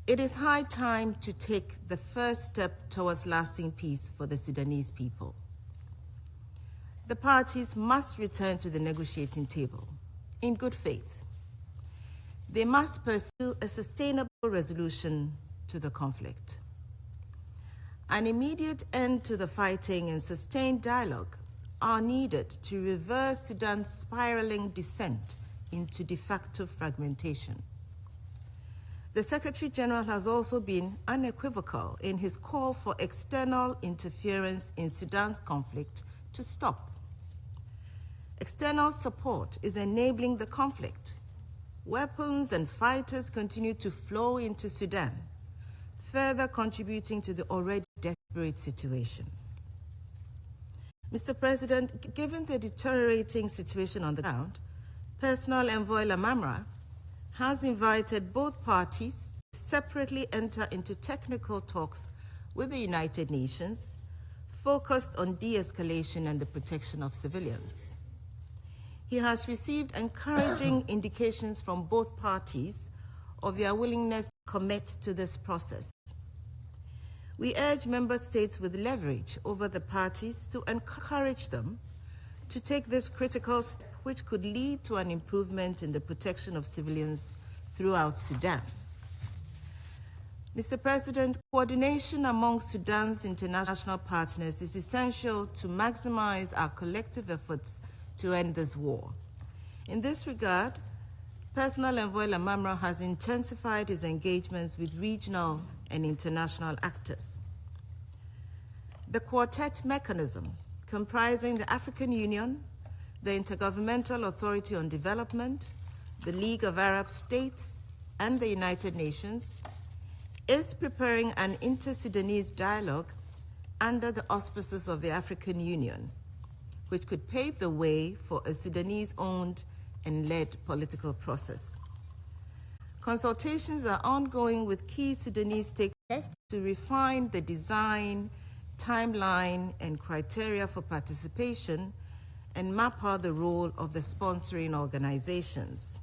It is high time to take the first step towards lasting peace for the Sudanese people. The parties must return to the negotiating table in good faith. They must pursue a sustainable resolution to the conflict. An immediate end to the fighting and sustained dialogue are needed to reverse Sudan's spiraling descent into de facto fragmentation. The Secretary General has also been unequivocal in his call for external interference in Sudan's conflict to stop. External support is enabling the conflict. Weapons and fighters continue to flow into Sudan, further contributing to the already desperate situation. Mr. President, given the deteriorating situation on the ground, Personal Envoy Lamamra has invited both parties to separately enter into technical talks with the United Nations focused on de-escalation and the protection of civilians. He has received encouraging indications from both parties of their willingness to commit to this process. We urge member states with leverage over the parties to encourage them to take this critical step, which could lead to an improvement in the protection of civilians throughout Sudan. Mr. President, coordination among Sudan's international partners is essential to maximize our collective efforts to end this war. In this regard, Personal Envoy Lamamra has intensified his engagements with regional and international actors. The Quartet mechanism, comprising the African Union, the Intergovernmental Authority on Development, the League of Arab States, and the United Nations, is preparing an inter-Sudanese dialogue under the auspices of the African Union, which could pave the way for a Sudanese-owned and led political process. Consultations are ongoing with key Sudanese stakeholders to refine the design, timeline, and criteria for participation and map out the role of the sponsoring organizations.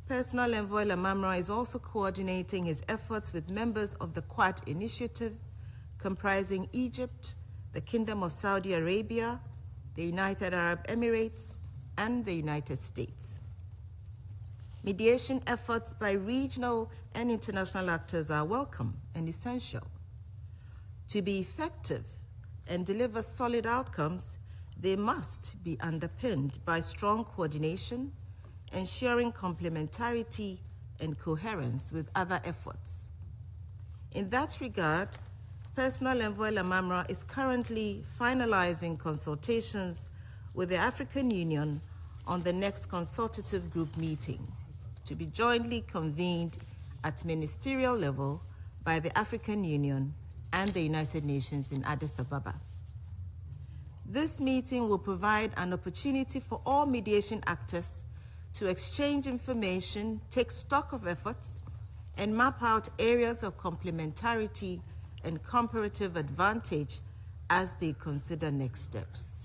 Personal Envoy Lamamra is also coordinating his efforts with members of the Quad Initiative, comprising Egypt, the Kingdom of Saudi Arabia, the United Arab Emirates, and the United States. Mediation efforts by regional and international actors are welcome and essential. To be effective and deliver solid outcomes, they must be underpinned by strong coordination, ensuring complementarity and coherence with other efforts. In that regard, Personal Envoy Lamamra is currently finalizing consultations with the African Union on the next consultative group meeting, to be jointly convened at ministerial level by the African Union and the United Nations in Addis Ababa. This meeting will provide an opportunity for all mediation actors to exchange information, take stock of efforts, and map out areas of complementarity and comparative advantage as they consider next steps.